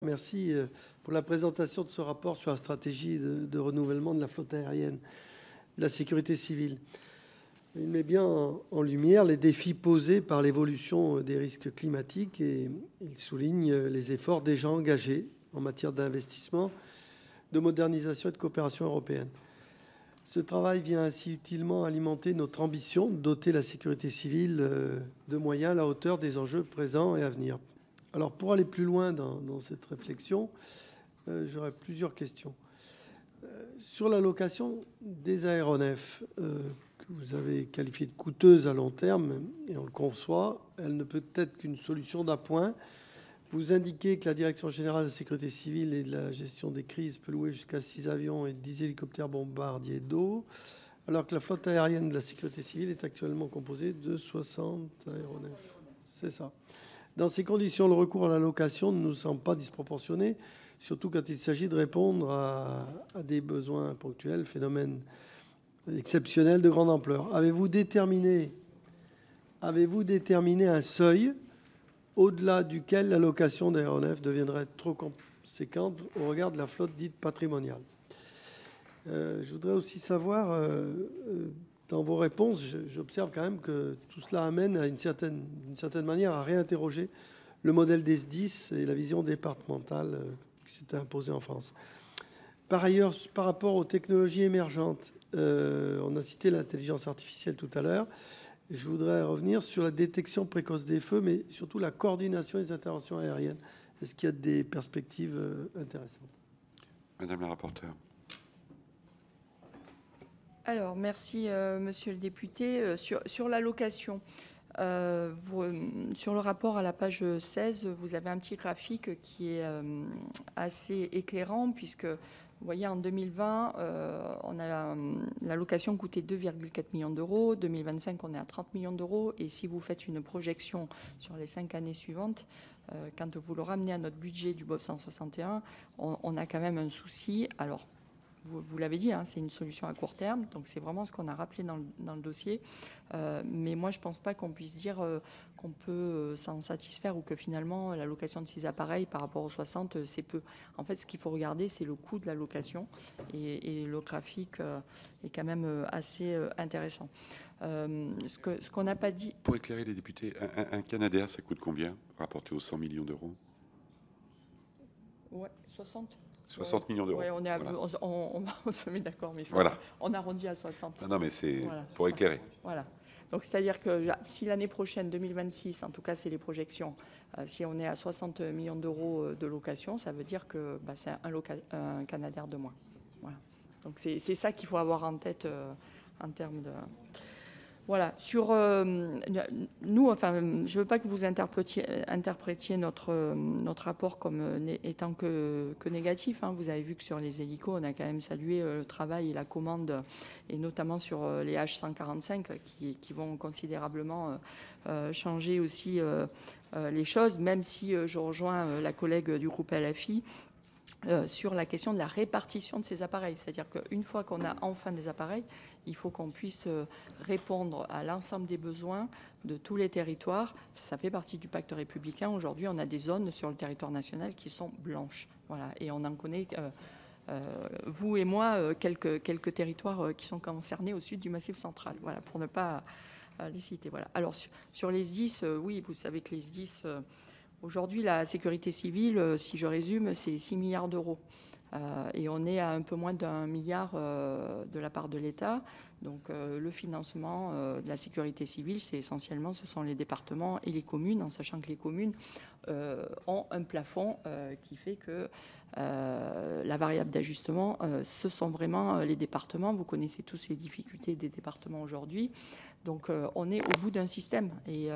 Merci pour la présentation de ce rapport sur la stratégie de renouvellement de la flotte aérienne, de la sécurité civile. Il met bien en lumière les défis posés par l'évolution des risques climatiques et il souligne les efforts déjà engagés en matière d'investissement, de modernisation et de coopération européenne. Ce travail vient ainsi utilement alimenter notre ambition de doter la sécurité civile de moyens à la hauteur des enjeux présents et à venir. Alors, pour aller plus loin dans cette réflexion, j'aurais plusieurs questions. Sur la location des aéronefs, que vous avez qualifiée de coûteuse à long terme, et on le conçoit, elle ne peut être qu'une solution d'appoint. Vous indiquez que la Direction générale de la sécurité civile et de la gestion des crises peut louer jusqu'à 6 avions et 10 hélicoptères bombardiers d'eau, alors que la flotte aérienne de la sécurité civile est actuellement composée de 60 aéronefs. C'est ça. Dans ces conditions, le recours à la location ne nous semble pas disproportionné, surtout quand il s'agit de répondre à des besoins ponctuels, phénomènes exceptionnels de grande ampleur. Avez-vous déterminé un seuil au-delà duquel la location d'aéronefs deviendrait trop conséquente au regard de la flotte dite patrimoniale? Je voudrais aussi savoir, dans vos réponses, j'observe quand même que tout cela amène à d'une certaine manière à réinterroger le modèle des SDIS et la vision départementale qui s'était imposée en France. Par ailleurs, par rapport aux technologies émergentes, on a cité l'intelligence artificielle tout à l'heure. Je voudrais revenir sur la détection précoce des feux, mais surtout la coordination des interventions aériennes. Est-ce qu'il y a des perspectives intéressantes? Madame la rapporteure. Alors, merci, monsieur le député. Sur la location, sur le rapport à la page 16, vous avez un petit graphique qui est assez éclairant, puisque, vous voyez, en 2020, la location coûtait 2,4 millions d'euros. 2025, on est à 30 millions d'euros. Et si vous faites une projection sur les 5 années suivantes, quand vous le ramenez à notre budget du BOP 161, on a quand même un souci. Alors, vous l'avez dit, hein, c'est une solution à court terme, donc c'est vraiment ce qu'on a rappelé dans le dossier. Mais moi, je ne pense pas qu'on puisse dire qu'on peut s'en satisfaire ou que finalement, la location de 6 appareils par rapport aux 60, c'est peu. En fait, ce qu'il faut regarder, c'est le coût de la location et le graphique est quand même assez intéressant. Ce qu'on n'a pas dit... Pour éclairer les députés, un Canadair, ça coûte combien rapporté aux 100 millions d'euros? Ouais, 60. 60 millions d'euros. Oui, Voilà. on se met d'accord, mais voilà. On arrondit à 60. Non, mais c'est voilà, pour éclairer. Voilà. Donc, c'est-à-dire que si l'année prochaine, 2026, en tout cas, c'est les projections, si on est à 60 millions d'euros de location, ça veut dire que c'est un Canadair de moins. Voilà. Donc, c'est ça qu'il faut avoir en tête en termes de... Voilà. Sur nous, enfin, je ne veux pas que vous interprétiez notre rapport comme étant que négatif. Hein. Vous avez vu que sur les hélicos, on a quand même salué le travail et la commande, et notamment sur les H145 qui vont considérablement changer aussi les choses, même si je rejoins la collègue du groupe LFI. Sur la question de la répartition de ces appareils. C'est-à-dire qu'une fois qu'on a enfin des appareils, il faut qu'on puisse répondre à l'ensemble des besoins de tous les territoires. Ça fait partie du pacte républicain. Aujourd'hui, on a des zones sur le territoire national qui sont blanches. Voilà. Et on en connaît, vous et moi, quelques territoires qui sont concernés au sud du Massif central. Voilà, pour ne pas les citer. Voilà. Alors, sur les SDIS, oui, vous savez que les SDIS... Aujourd'hui, la sécurité civile, si je résume, c'est 6 milliards d'euros. Et on est à un peu moins d'1 milliard de la part de l'État. Donc le financement de la sécurité civile, c'est essentiellement, ce sont les départements et les communes, en sachant que les communes ont un plafond qui fait que la variable d'ajustement, ce sont vraiment les départements. Vous connaissez tous les difficultés des départements aujourd'hui. Donc on est au bout d'un système et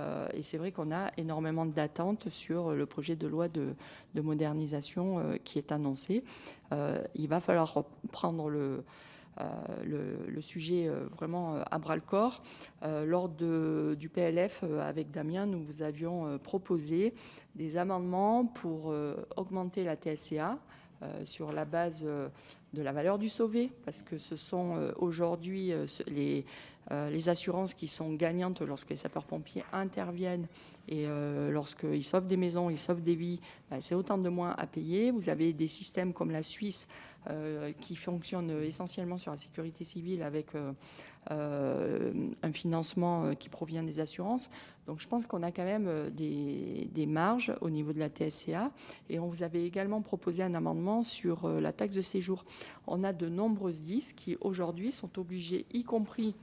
c'est vrai qu'on a énormément d'attentes sur le projet de loi de modernisation qui est annoncé. Il va falloir prendre le sujet vraiment à bras-le-corps. Lors du PLF, avec Damien, nous vous avions proposé des amendements pour augmenter la TSCA sur la base de la valeur du sauvé, parce que ce sont aujourd'hui les assurances qui sont gagnantes lorsque les sapeurs-pompiers interviennent et lorsqu'ils sauvent des maisons, ils sauvent des vies, c'est autant de moins à payer. Vous avez des systèmes comme la Suisse qui fonctionnent essentiellement sur la sécurité civile avec un financement qui provient des assurances. Donc je pense qu'on a quand même des marges au niveau de la TSCA. Et on vous avait également proposé un amendement sur la taxe de séjour. On a de nombreuses SDIS qui aujourd'hui sont obligées, y compris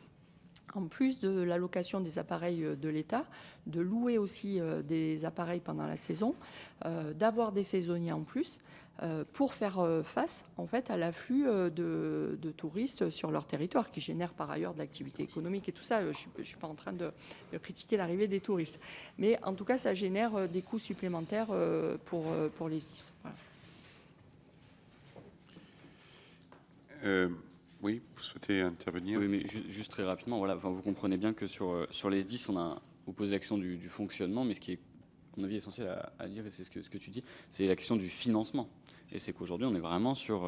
en plus de l'allocation des appareils de l'État, de louer aussi des appareils pendant la saison, d'avoir des saisonniers en plus, pour faire face en fait à l'afflux de touristes sur leur territoire, qui génèrent par ailleurs de l'activité économique et tout ça. Je ne suis pas en train de critiquer l'arrivée des touristes. Mais en tout cas, ça génère des coûts supplémentaires pour les SDIS. Voilà. Oui, vous souhaitez intervenir? Oui, mais juste très rapidement, voilà, enfin, vous comprenez bien que sur les SDIS, on a opposé la question du fonctionnement, mais ce qui est, à mon avis, essentiel à dire, et c'est ce que tu dis, c'est la question du financement. Et c'est qu'aujourd'hui, on est vraiment sur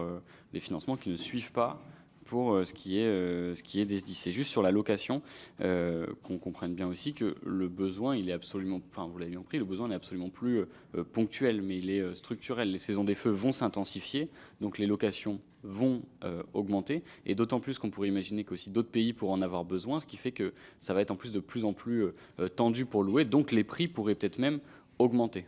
des financements qui ne suivent pas pour ce qui est des SDIS. C'est juste sur la location qu'on comprenne bien aussi que le besoin, il est absolument, enfin vous l'avez bien compris, le besoin n'est absolument plus ponctuel, mais il est structurel. Les saisons des feux vont s'intensifier, donc les locations vont augmenter, et d'autant plus qu'on pourrait imaginer qu'aussi d'autres pays pourraient en avoir besoin, ce qui fait que ça va être en plus de plus en plus tendu pour louer, donc les prix pourraient peut-être même augmenter.